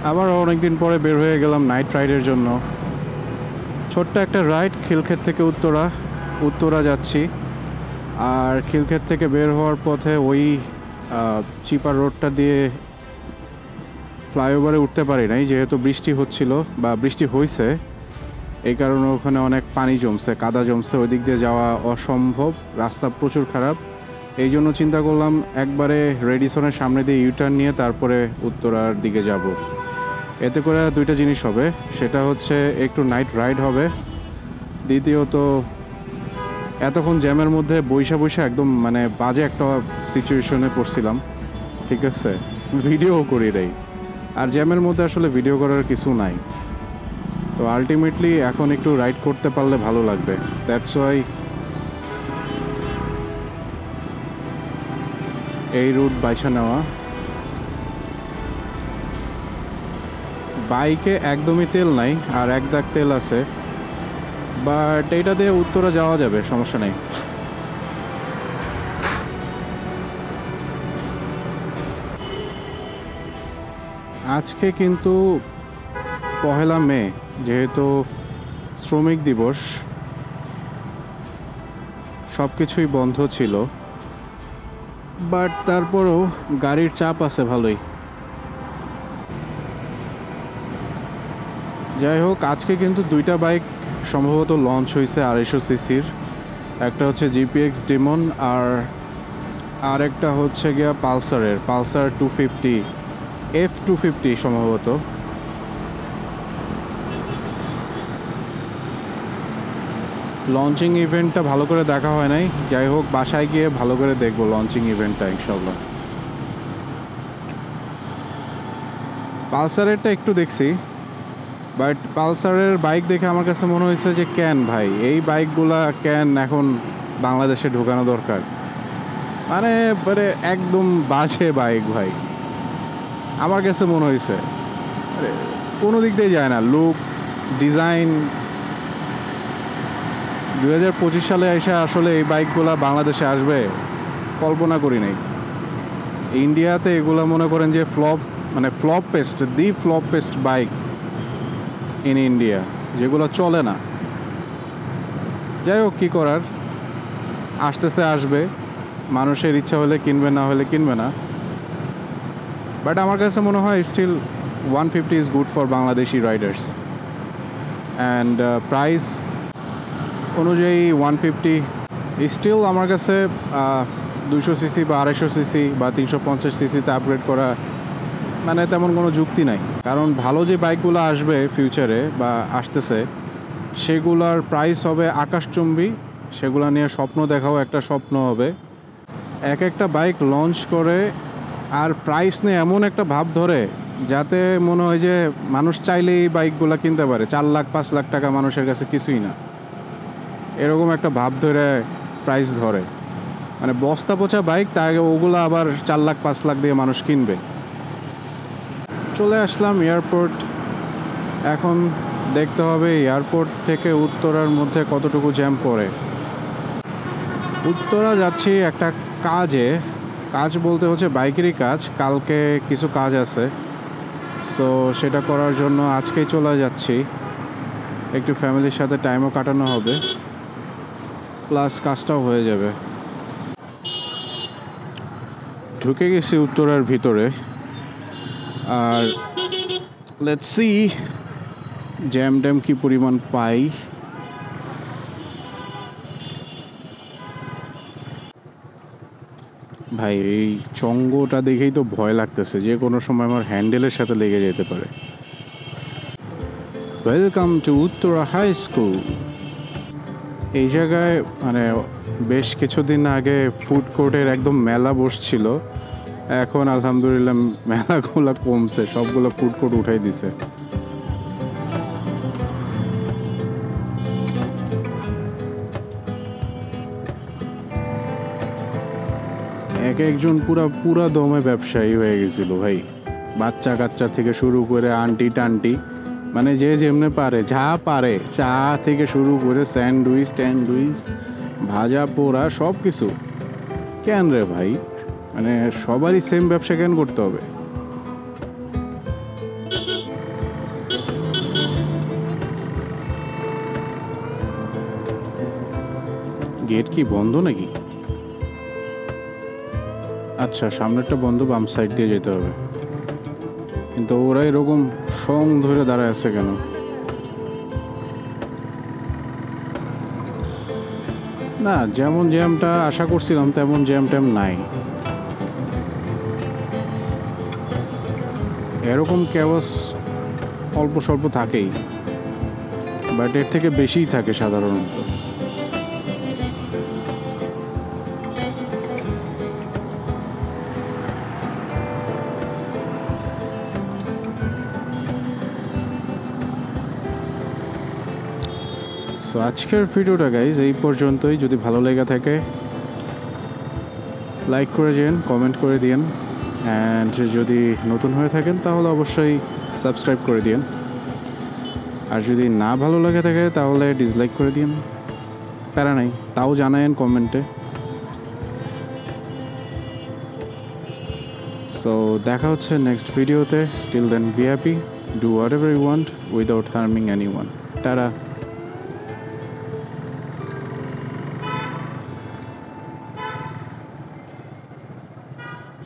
আবার অনেকদিন পরে বের হয়ে গেলাম নাইট রাইডের জন্য। ছোট্ট একটা রাইড, খিলক্ষেত থেকে উত্তরা যাচ্ছি। আর খিলক্ষেত থেকে বের হওয়ার পথে ওই চিপার রোডটা দিয়ে ফ্লাইওভারে উঠতে পারি নাই, যেহেতু বৃষ্টি হচ্ছিল বা বৃষ্টি হয়েছে, এই কারণে ওখানে অনেক পানি জমছে, কাদা জমছে, ওই দিক দিয়ে যাওয়া অসম্ভব, রাস্তা প্রচুর খারাপ। এই জন্য চিন্তা করলাম একবারে রেডিসনের সামনে দিয়ে ইউটার্ন নিয়ে তারপরে উত্তরার দিকে যাব। এতে করে দুইটা জিনিস হবে, সেটা হচ্ছে একটু নাইট রাইড হবে, দ্বিতীয়ত এতক্ষণ জ্যামের মধ্যে বৈশা একদম মানে বাজে একটা সিচুয়েশনে পড়ছিলাম, ঠিক আছে, ভিডিও করি নাই। আর জ্যামের মধ্যে আসলে ভিডিও করার কিছু নাই, তো আলটিমেটলি এখন একটু রাইড করতে পারলে ভালো লাগবে। দ্যাটস ওয়াই এই রুট বাইছা নেওয়া। বাইকে একদমই তেল নাই, আর এক দাগ তেল আছে, বাট এইটা দিয়ে উত্তরা যাওয়া যাবে, সমস্যা নেই। আজকে কিন্তু 1 মে, যেহেতু শ্রমিক দিবস, সব কিছুই বন্ধ ছিল, বাট তারপরেও গাড়ির চাপ আছে ভালোই। যাই হোক, আজকে কিন্তু দুইটা বাইক সম্ভবত লঞ্চ হয়েছে 250 সিসির। একটা হচ্ছে জিপিএক্স ডিমন, আর একটা হচ্ছে গিয়া পালসার 250 F250 সম্ভবত। লঞ্চিং ইভেন্টটা ভালো করে দেখা হয় নাই, যাই হোক বাসায় গিয়ে ভালো করে দেখবো লঞ্চিং ইভেন্টটা ইনশাল্লাহ। পালসারেরটা একটু দেখছি, বাট পালসারের বাইক দেখে আমার কাছে মনে হয়েছে যে কেন ভাই, এই বাইকগুলা কেন এখন বাংলাদেশে ঢোকানো দরকার, মানে একদম বাজে বাইক ভাই, আমার কাছে মনে হয়েছে কোনো দিক দিয়ে যায় না, লুক, ডিজাইন। 2025 সালে এসে আসলে এই বাইকগুলা বাংলাদেশে আসবে কল্পনা করি নাই। ইন্ডিয়াতে এগুলা মনে করেন যে ফ্লপেস্ট বাইক ইন ইন্ডিয়া, যেগুলো চলে না। যাই হোক, কী করার, আসতেছে, আসবে, মানুষের ইচ্ছা হলে কিনবে, না হলে কিনবে না। বাট আমার কাছে মনে হয় still 150 is good for Bangladeshi riders, and price অনুযায়ী 150 স্টিল আমার কাছে 200 সিসি বা 250 সিসি বা 350 সিসিতে আপগ্রেড করা মানে তেমন কোনো যুক্তি নাই। কারণ ভালো যে বাইকগুলো আসবে ফিউচারে বা আসতেছে, সেগুলার প্রাইস হবে আকাশচুম্বী, সেগুলো নিয়ে স্বপ্ন দেখাও একটা স্বপ্ন হবে। এক একটা বাইক লঞ্চ করে আর প্রাইস নিয়ে এমন একটা ভাব ধরে, যাতে মনে হয় যে মানুষ চাইলেই বাইকগুলো কিনতে পারে, 4 লাখ 5 লাখ টাকা মানুষের কাছে কিছুই না, এরকম একটা ভাব ধরে প্রাইস ধরে, মানে বস্তা পচা বাইক, তাই ওগুলো আবার 4 লাখ 5 লাখ দিয়ে মানুষ কিনবে। চলে আসলাম এয়ারপোর্ট, এখন দেখতে হবে এয়ারপোর্ট থেকে উত্তরার মধ্যে কতটুকু জ্যাম পড়ে। উত্তরা যাচ্ছি একটা কাজ বলতে হচ্ছে বাইকেরই কাজ, কালকে কিছু কাজ আছে, সো সেটা করার জন্য আজকেই চলে যাচ্ছি। একটু ফ্যামিলির সাথে টাইমও কাটানো হবে, প্লাস কাজটাও হয়ে যাবে। ঢুকে গেছি উত্তরার ভিতরে, আর লেটস সি জ্যাম কি পরিমাণ পাই। ভাই, এই চঙ্গটা দেখেই তো ভয় লাগতেছে, যে কোনো সময় আমার হ্যান্ডেলের সাথে লেগে যেতে পারে। Welcome to Uttara high school. এই জায়গায় মানে বেশ কিছুদিন আগে ফুড কোর্টের একদম মেলা বসছিল, এখন আলহামদুলিল্লাহ মেলাগুলো কমছে, সবগুলো ফুড কোর্ট উঠাই দিছে। একজন পুরা দমে ব্যবসায়ী হয়ে গেছিল ভাই, বাচ্চা কাচ্চা থেকে শুরু করে আন্টি টান্টি, মানে যে যেমনে পারে, যা পারে, চা থেকে শুরু করে স্যান্ডউইচ ভাজা পোড়া সব কিছু। কেন রে ভাই, মানে সবারই সেম ব্যবসা কেন করতে হবে? গেট কি বন্ধ নাকি? আচ্ছা, সামনেরটা বন্ধ, বাম সাইড দিয়ে যেতে হবে। কিন্তু ওরা এরকম সং ধরে দাঁড়ায় আছে কেন? না, যেমন জ্যামটা আশা করছিলাম তেমন জ্যাম ট্যাম নাই। এরকম ক্যাওয়াস অল্প স্বল্প থাকেই, বাট এর থেকে বেশিই থাকে সাধারণত। সো আজকের ভিডিওটা গাইজ এই পর্যন্তই। যদি ভালো লেগে থাকে লাইক করে দিন, কমেন্ট করে দিন, অ্যান্ড যদি নতুন হয়ে থাকেন তাহলে অবশ্যই সাবস্ক্রাইব করে দিন। আর যদি না ভালো লাগে থাকে তাহলে ডিসলাইক করে দিন, প্যারা নাই, তাও জানায়েন কমেন্টে। সো দেখা হচ্ছে নেক্সট ভিডিওতে। Till then be happy, do whatever you want without harming anyone. Tata.